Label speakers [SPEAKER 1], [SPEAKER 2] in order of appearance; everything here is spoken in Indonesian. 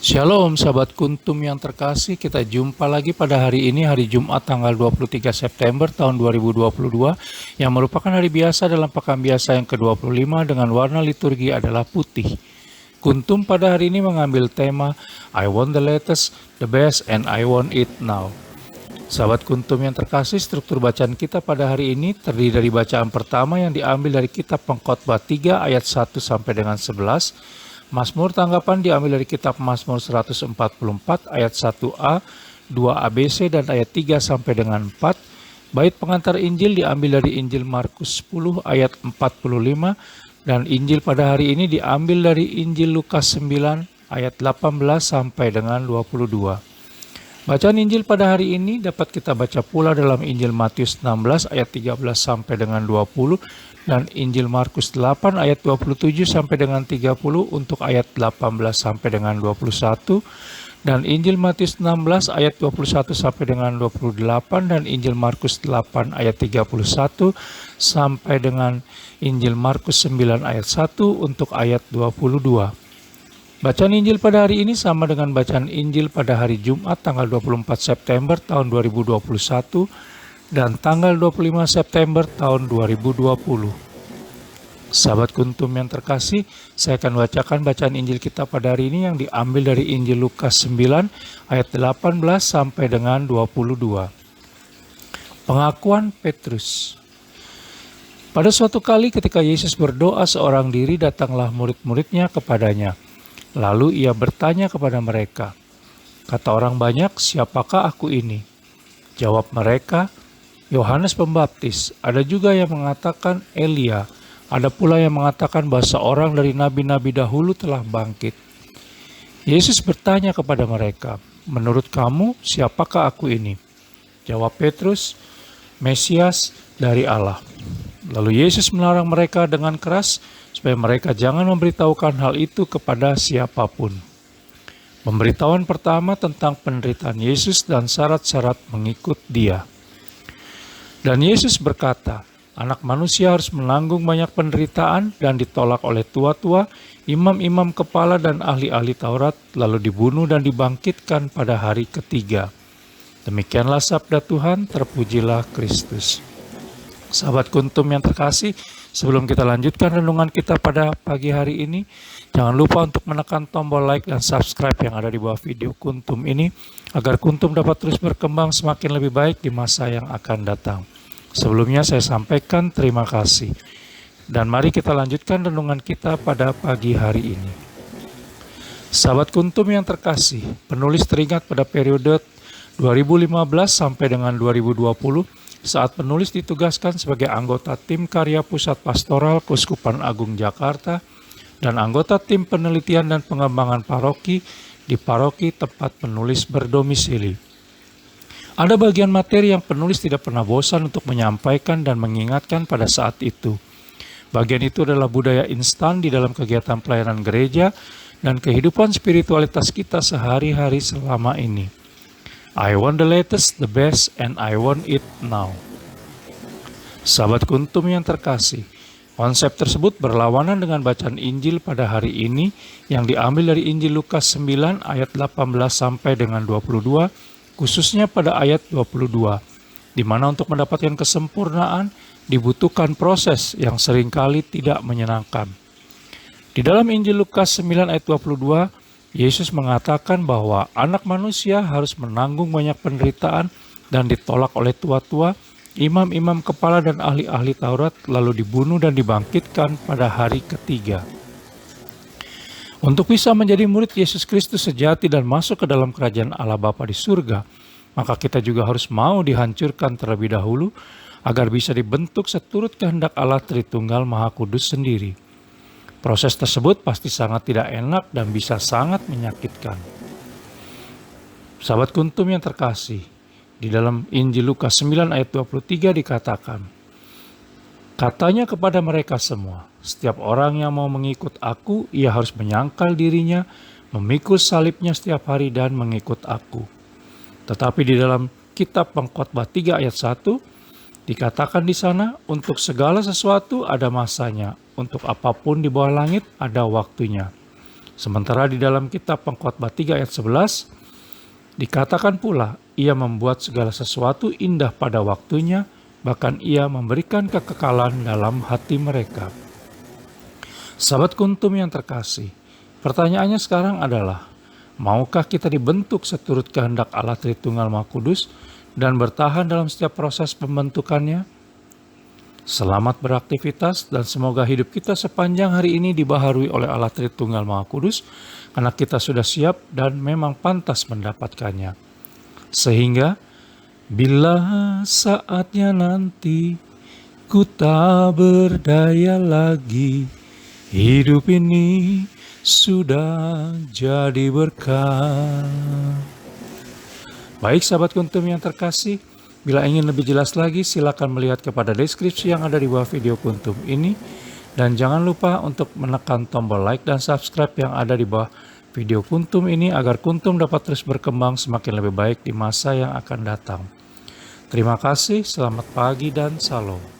[SPEAKER 1] Shalom sahabat Kuntum yang terkasih, kita jumpa lagi pada hari ini, hari Jumat tanggal 23 September tahun 2022 yang merupakan hari biasa dalam pekan biasa yang ke-25 dengan warna liturgi adalah putih. Kuntum pada hari ini mengambil tema I want the latest, the best, and I want it now. Sahabat Kuntum yang terkasih, struktur bacaan kita pada hari ini terdiri dari bacaan pertama yang diambil dari kitab Pengkhotbah 3 ayat 1 sampai dengan 11. Mazmur tanggapan diambil dari kitab Mazmur 144 ayat 1a, 2abc dan ayat 3 sampai dengan 4. Bait pengantar Injil diambil dari Injil Markus 10 ayat 45 dan Injil pada hari ini diambil dari Injil Lukas 9 ayat 18 sampai dengan 22. Bacaan Injil pada hari ini dapat kita baca pula dalam Injil Matius 16 ayat 13 sampai dengan 20 dan Injil Markus 8 ayat 27 sampai dengan 30 untuk ayat 18 sampai dengan 21 dan Injil Matius 16 ayat 21 sampai dengan 28 dan Injil Markus 8 ayat 31 sampai dengan Injil Markus 9 ayat 1 untuk ayat 22. Bacaan Injil pada hari ini sama dengan bacaan Injil pada hari Jumat tanggal 24 September tahun 2021 dan tanggal 25 September tahun 2020. Sahabat Kuntum yang terkasih, saya akan bacakan bacaan Injil kita pada hari ini yang diambil dari Injil Lukas 9 ayat 18 sampai dengan 22. Pengakuan Petrus. Pada suatu kali ketika Yesus berdoa seorang diri, datanglah murid-muridnya kepadanya. Lalu ia bertanya kepada mereka, kata orang banyak, siapakah aku ini? Jawab mereka, Yohanes Pembaptis, ada juga yang mengatakan Elia, ada pula yang mengatakan bahwa seorang dari nabi-nabi dahulu telah bangkit. Yesus bertanya kepada mereka, menurut kamu siapakah aku ini? Jawab Petrus, Mesias dari Allah. Lalu Yesus melarang mereka dengan keras supaya mereka jangan memberitahukan hal itu kepada siapapun. Pemberitahuan pertama tentang penderitaan Yesus dan syarat-syarat mengikut Dia. Dan Yesus berkata, Anak manusia harus menanggung banyak penderitaan dan ditolak oleh tua-tua, imam-imam kepala dan ahli-ahli Taurat, lalu dibunuh dan dibangkitkan pada hari ketiga. Demikianlah sabda Tuhan, terpujilah Kristus. Sahabat Kuntum yang terkasih, sebelum kita lanjutkan renungan kita pada pagi hari ini, jangan lupa untuk menekan tombol like dan subscribe yang ada di bawah video Kuntum ini, agar Kuntum dapat terus berkembang semakin lebih baik di masa yang akan datang. Sebelumnya saya sampaikan terima kasih. Dan mari kita lanjutkan renungan kita pada pagi hari ini. Sahabat Kuntum yang terkasih, penulis teringat pada periode 2015 sampai dengan 2020, saat penulis ditugaskan sebagai anggota tim karya Pusat Pastoral Keuskupan Agung Jakarta dan anggota tim penelitian dan pengembangan paroki di paroki tempat penulis berdomisili. Ada bagian materi yang penulis tidak pernah bosan untuk menyampaikan dan mengingatkan pada saat itu. Bagian itu adalah budaya instan di dalam kegiatan pelayanan gereja dan kehidupan spiritualitas kita sehari-hari selama ini. I want the latest, the best, and I want it now. Sahabat Kuntum yang terkasih, konsep tersebut berlawanan dengan bacaan Injil pada hari ini yang diambil dari Injil Lukas 9 ayat 18 sampai dengan 22, khususnya pada ayat 22, di mana untuk mendapatkan kesempurnaan dibutuhkan proses yang seringkali tidak menyenangkan. Di dalam Injil Lukas 9 ayat 22, Yesus mengatakan bahwa anak manusia harus menanggung banyak penderitaan dan ditolak oleh tua-tua, imam-imam kepala dan ahli-ahli Taurat, lalu dibunuh dan dibangkitkan pada hari ketiga. Untuk bisa menjadi murid Yesus Kristus sejati dan masuk ke dalam kerajaan Allah Bapa di surga, maka kita juga harus mau dihancurkan terlebih dahulu agar bisa dibentuk seturut kehendak Allah Tritunggal Maha Kudus sendiri. Proses tersebut pasti sangat tidak enak dan bisa sangat menyakitkan. Sahabat Kuntum yang terkasih, di dalam Injil Lukas 9 ayat 23 dikatakan, katanya kepada mereka semua, setiap orang yang mau mengikut aku, ia harus menyangkal dirinya, memikul salibnya setiap hari dan mengikut aku. Tetapi di dalam kitab Pengkhotbah 3 ayat 1, dikatakan di sana, untuk segala sesuatu ada masanya, untuk apapun di bawah langit ada waktunya. Sementara di dalam kitab Pengkhotbah 3 ayat 11, dikatakan pula, ia membuat segala sesuatu indah pada waktunya, bahkan ia memberikan kekekalan dalam hati mereka. Sahabat Kuntum yang terkasih, pertanyaannya sekarang adalah, maukah kita dibentuk seturut kehendak Allah Tritunggal Maha Kudus dan bertahan dalam setiap proses pembentukannya? Selamat beraktivitas dan semoga hidup kita sepanjang hari ini dibaharui oleh Allah Tritunggal Maha Kudus, karena kita sudah siap dan memang pantas mendapatkannya. Sehingga bila saatnya nanti ku tak berdaya lagi, hidup ini sudah jadi berkah. Baik sahabat Kuntum yang terkasih, bila ingin lebih jelas lagi silakan melihat kepada deskripsi yang ada di bawah video Kuntum ini. Dan jangan lupa untuk menekan tombol like dan subscribe yang ada di bawah video Kuntum ini agar Kuntum dapat terus berkembang semakin lebih baik di masa yang akan datang. Terima kasih, selamat pagi dan salam.